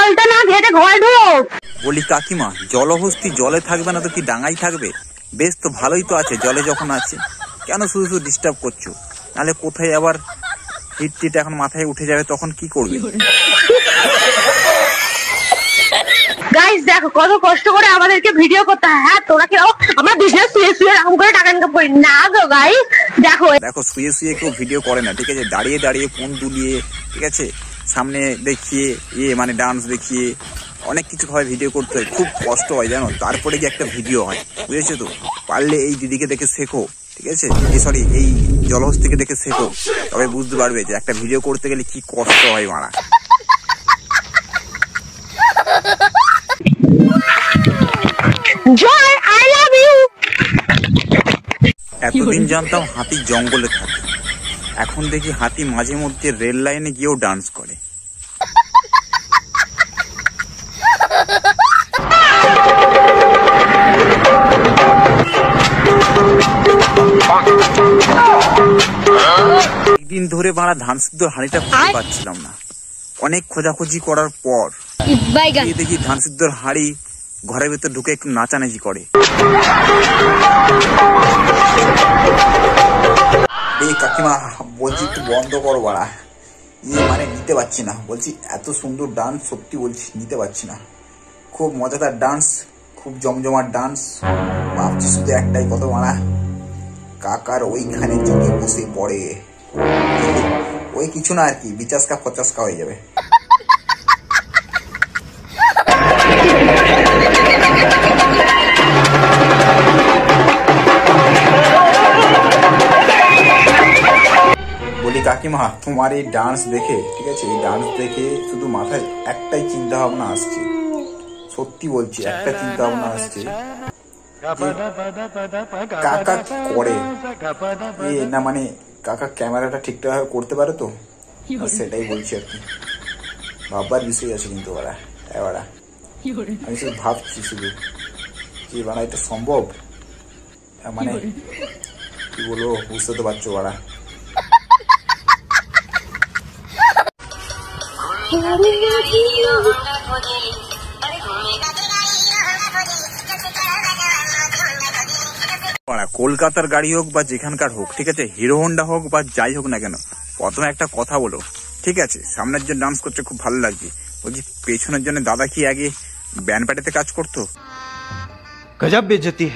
জলটা না ঘেটে ঘরে ঢোক। বলি কাকিমা, জলহস্তি জলে থাকবে না তো কি ডাঙায় থাকবে? বেশ তো ভালোই তো আছে জলে যখন আছে, কেন শুধু শুধু ডিস্টার্ব করছো? নাহলে কোথায় আবার হিট এখন মাথায় উঠে যাবে, তখন কি করবে? গাইস দেখো কত কষ্ট করে আমাদেরকে ভিডিও করতে হয়। হ্যাঁ তোরা কি আমরা বিজনেস শুয়ে শুয়ে এরকম করে টাকা ইনকাম করি না গো গাইস। দেখো দেখো শুয়ে শুয়ে কেউ ভিডিও করে না, ঠিক আছে? দাঁড়িয়ে দাঁড়িয়ে ফোন দুলিয়ে, ঠিক আছে, সামনে দেখিয়ে মানে ডান্স দেখিয়ে অনেক কিছু হয়, ভিডিও করতে হয়, খুব কষ্ট হয় জানো। তারপরে কি একটা ভিডিও হয়, বুঝেছো তো? পারলে এই দিদিকে দেখে শেখো, ঠিক আছে? সরি, এই জলহস্তিকে দেখে শেখো, তবে বুঝতে পারবে যে একটা ভিডিও করতে গেলে কি কষ্ট হয় মারা। জয় আই লাভ ইউ। এতদিন জানতাম হাতি জঙ্গলে থাকে, এখন দেখি হাতি মাঝে মধ্যে রেল লাইনে গিয়েও ডান্স করে। একদিন ধরে বাড়া ধান সিদ্ধ হাঁড়িটা খুঁজে পাচ্ছিলাম না, অনেক খোঁজাখুঁজি করার পর দেখি ধান সিদ্ধর হাঁড়ি ঘরের ভেতর ঢুকে একটু নাচানাচি করে। এই কাকিমা বলছি একটু বন্ধ করো বাড়া, মানে নিতে পারছি না, বলছি এত সুন্দর ডান্স, সত্যি বলছি নিতে পারছি না। খুব মজাদার ডান্স, খুব জমজমার ডান্স, ভাবছি শুধু একটাই কথা মারা, কাকার ওইখানে যদি বসে পড়ে, ওই কিছু না আর কি 50-50 হয়ে যাবে। বলি কাকিমা, তোমার এই ডান্স দেখে, ঠিক আছে, এই ডান্স দেখে শুধু মাথায় একটাই চিন্তা ভাবনা আসছে, সত্যি বলছি একটা চিন্তা ভাবনা আসছে, কাকা করে না, মানে কাকা ক্যামেরাটা ঠিকঠাক করতে পারে তো, সেটাই বলছি আর কি। ভাববার বিষয় আছে কিন্তু ওরা, আমি শুধু ভাবছি শুধু যে বাড়া এটা সম্ভব, মানে কি বলবো, বুঝতে তো পারছো ওরা। কলকাতার গাড়ি হোক বা যেখানকার হোক, ঠিক আছে, হিরো হোন্ডা হোক বা যাই হোক না কেন, প্রথমে একটা কথা বলো, ঠিক আছে? সামনের জন্য ডান্স করছে খুব ভালো লাগছে, বলছি পেছনের জন্য দাদা কি আগে ব্যান্ড পার্টিতে কাজ করতো? গজব বেইজ্জতি।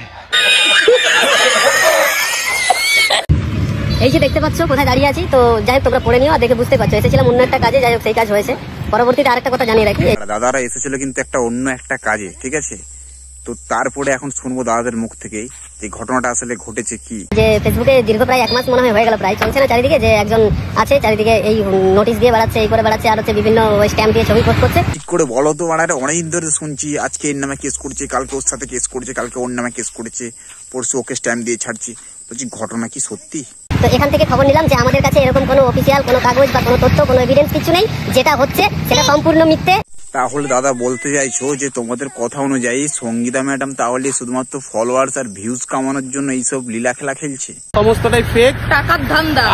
এই যে দেখতে পাচ্ছ কোথায় দাঁড়িয়ে আছি, তো যাই হোক তোমরা পড়ে নিও, আর দেখে বুঝতে পারছো এসেছিলাম অন্য একটা কাজে, যাই হোক সেই কাজ হয়েছে। পরবর্তীতে আরেকটা কথা জানিয়ে রাখি, দাদারা এসেছিল কিন্তু একটা অন্য একটা কাজে, ঠিক আছে? তো তারপরে এখন শুনবো দাদাদের মুখ থেকেই যে ঘটনাটা আসলে ঘটেছে কি। যে ফেসবুকে দীর্ঘ প্রায় 1 মাস মনে হয়ে গেল প্রায় চলছে না চারিদিকে, যে একজন আছে চারিদিকে এই নোটিশ দিয়ে বেড়াচ্ছে, এই করে বেড়াচ্ছে, আর হচ্ছে বিভিন্ন স্ট্যাম্প দিয়ে ছবি পোস্ট করছে। ঠিক করে বলো তো বাড়ারে, অনেকদিন ধরে শুনছি আজকে এর নামে কেস করছে, কালকে ওর সাথে কেস করছে, কালকে ওর নামে কেস করেছে, পরশু ওকে স্ট্যাম্প দিয়ে ছাড়ছি, বলছি ঘটনা কি সত্যি? তো এখান থেকে খবর নিলাম যে আমাদের কাছে এরকম কোনো অফিসিয়াল কোনো কাগজ বা কোনো তথ্য, কোনো এভিডেন্স কিছু নেই, যেটা হচ্ছে সেটা সম্পূর্ণ মিথ্যে। তাহলে দাদা বলতে চাইছো যে তোমাদের কথা অনুযায়ী সঙ্গীতা ম্যাডাম তাহলে শুধুমাত্র ফলোয়ার্স আর ভিউজ কামানোর জন্য এইসব লীলা খেলা খেলছে, সমস্তটাই ফেক, টাকার ধান্দা,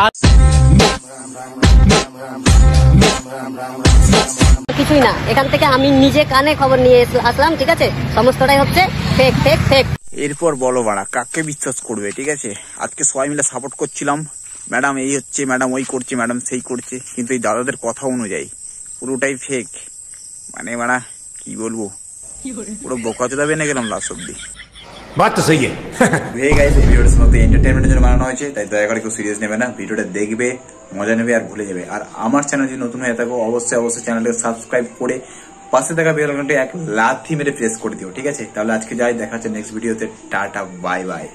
কিছুই না। এখান থেকে আমি নিজে কানে খবর নিয়ে আসলাম, ঠিক আছে? সমস্তটাই হচ্ছে ফেক ফেক ফেক। এরপর বলো বাড়া কাকে বিশ্বাস করবে, ঠিক আছে? আজকে সবাই মিলে সাপোর্ট করছিলাম, ম্যাডাম এই হচ্ছে, ম্যাডাম ওই করছে, ম্যাডাম সেই করছে, কিন্তু এই দাদাদের কথা অনুযায়ী পুরোটাই ফেক। মানে বাড়া কি বলবো, পুরো বোকাচোদা বেনে গেলাম লাস্ট অব্দি। বাত তো সহি হয়ে গেছে, এই ভিডিওটা শুধু এন্টারটেইনমেন্টের জন্য বানানো হয়েছে, তাই দয়া করে কেউ সিরিয়াস নেবে না, ভিডিওটা দেখবে, মজা নেবে আর ভুলে যাবে। আর আমার চ্যানেল যদি নতুন হয়ে থাকো অবশ্যই চ্যানেলটাকে সাবস্ক্রাইব করে পাশে থাকা বেল আইকনটা এক লাথি মেরে প্রেস করে দিও, ঠিক আছে? তাহলে আজকে যাই, দেখা হচ্ছে নেক্সট ভিডিওতে, টাটা বাই বাই।